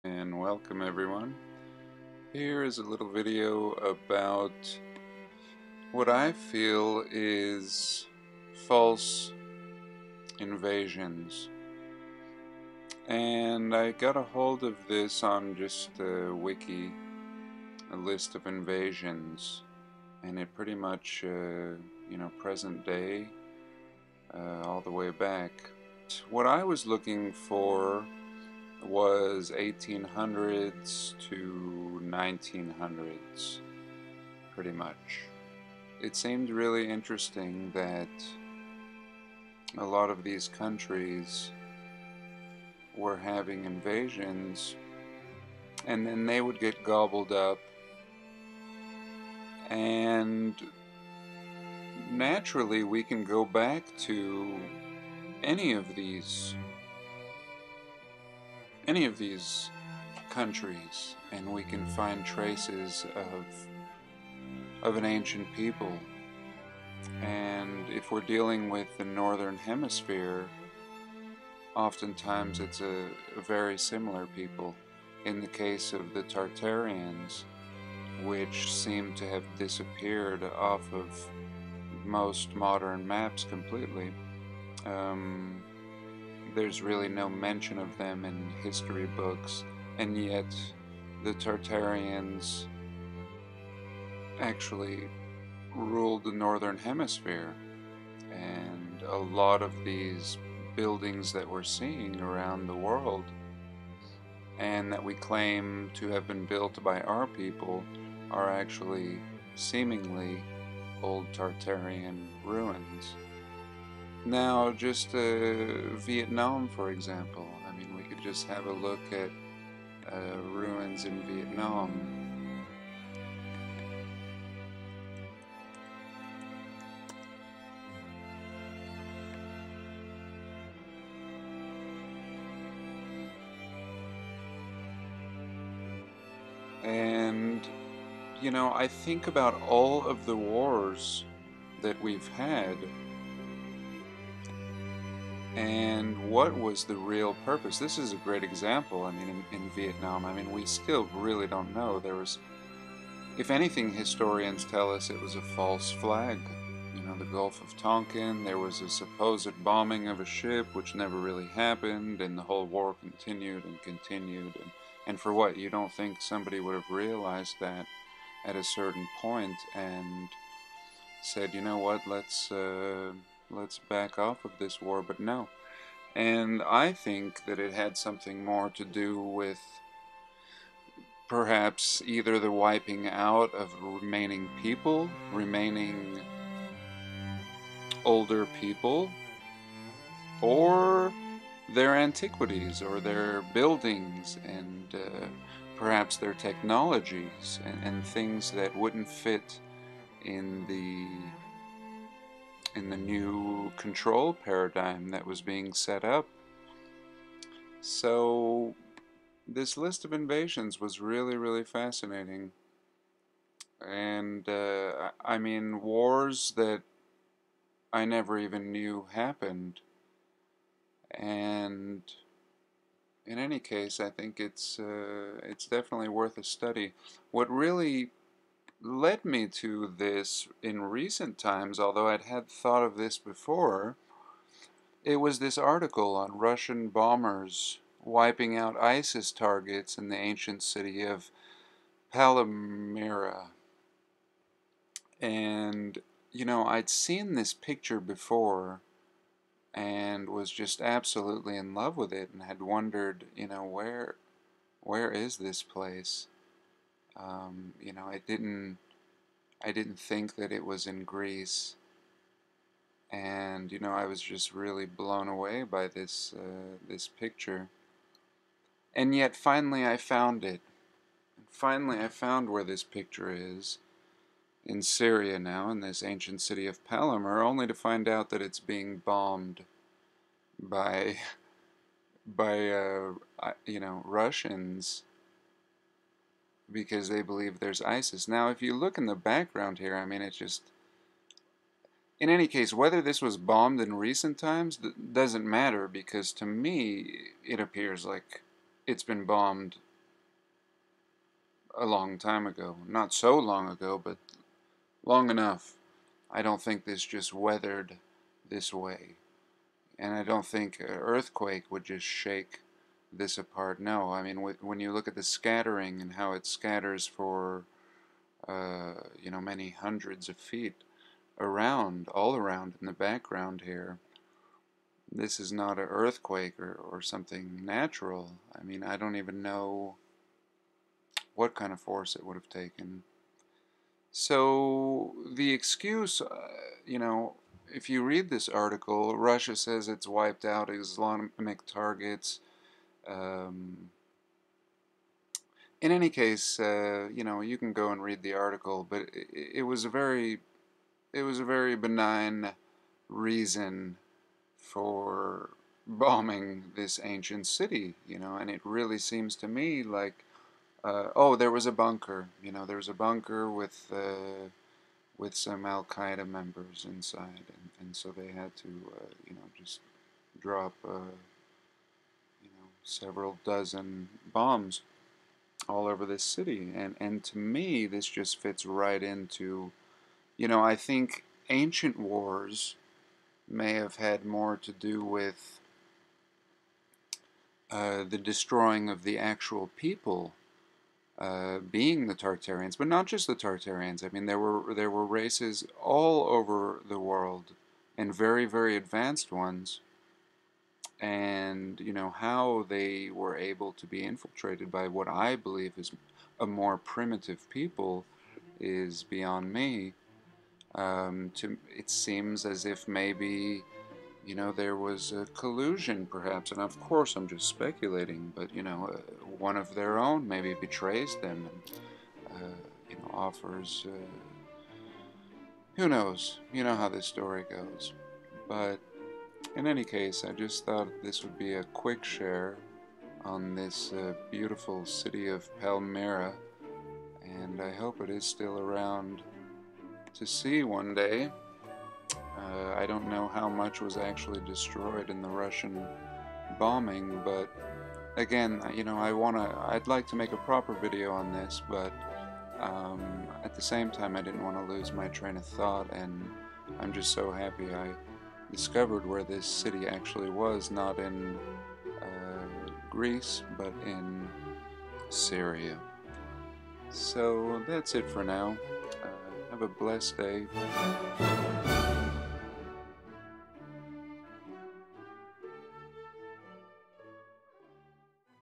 And welcome everyone. Here is a little video about what I feel is false invasions. And I got a hold of this on just a wiki, a list of invasions, and it pretty much, present day, all the way back. What I was looking for was 1800s to 1900s, pretty much. It seemed really interesting that a lot of these countries were having invasions and then they would get gobbled up, and naturally we can go back to any of these countries and we can find traces of an ancient people. And if we're dealing with the northern hemisphere, oftentimes it's a very similar people. In the case of the Tartarians, which seem to have disappeared off of most modern maps completely, there's really no mention of them in history books, and yet the Tartarians actually ruled the northern hemisphere, and a lot of these buildings that we're seeing around the world and that we claim to have been built by our people are actually seemingly old Tartarian ruins. Now, just Vietnam, for example. I mean, we could just have a look at ruins in Vietnam. And, I think about all of the wars that we've had, and what was the real purpose. This is a great example. I mean, in Vietnam, I mean, we still really don't know. There was, if anything, historians tell us it was a false flag. The Gulf of Tonkin, there was a supposed bombing of a ship, which never really happened, and the whole war continued and continued. And for what? You don't think somebody would have realized that at a certain point and said, you know what, let's back off of this war? But no. And I think that it had something more to do with perhaps either the wiping out of remaining people, remaining older people, or their antiquities or their buildings, and perhaps their technologies and things that wouldn't fit in the new control paradigm that was being set up. So this list of invasions was really, really fascinating. And I mean, wars that I never even knew happened. And in any case, I think it's definitely worth a study. What really led me to this in recent times, although I'd had thought of this before, it was this article on Russian bombers wiping out ISIS targets in the ancient city of Palmyra. And, I'd seen this picture before and was just absolutely in love with it and had wondered, where is this place? I didn't think that it was in Greece, and I was just really blown away by this picture. And yet finally I found it. Finally I found where this picture is, in Syria now, in this ancient city of Palmyra, only to find out that it's being bombed by Russians, because they believe there's ISIS. Now, if you look in the background here, I mean, it's just, in any case, whether this was bombed in recent times doesn't matter, because to me it appears like it's been bombed a long time ago. Not so long ago, but long enough. I don't think this just weathered this way. And I don't think an earthquake would just shake this apart. No, I mean, when you look at the scattering and how it scatters for, many hundreds of feet around, all around in the background here, this is not an earthquake or something natural. I mean, I don't even know what kind of force it would have taken. So the excuse, if you read this article, Russia says it's wiped out Islamic targets. In any case, you can go and read the article, but it was a very benign reason for bombing this ancient city, and it really seems to me like, there was a bunker, there was a bunker with some Al-Qaeda members inside, and so they had to, just drop, several dozen bombs all over this city, and to me, this just fits right into, I think ancient wars may have had more to do with the destroying of the actual people, being the Tartarians, but not just the Tartarians. I mean, there were races all over the world, and very, very advanced ones, and how they were able to be infiltrated by what I believe is a more primitive people is beyond me. It seems as if maybe there was a collusion, perhaps, and of course I'm just speculating, but one of their own maybe betrays them and offers. Who knows? You know how this story goes, but. In any case, I just thought this would be a quick share on this beautiful city of Palmyra, and I hope it is still around to see one day. I don't know how much was actually destroyed in the Russian bombing, but again, I'd like to make a proper video on this, but at the same time, I didn't want to lose my train of thought, and I'm just so happy I discovered where this city actually was, not in Greece, but in Syria. So that's it for now. Have a blessed day.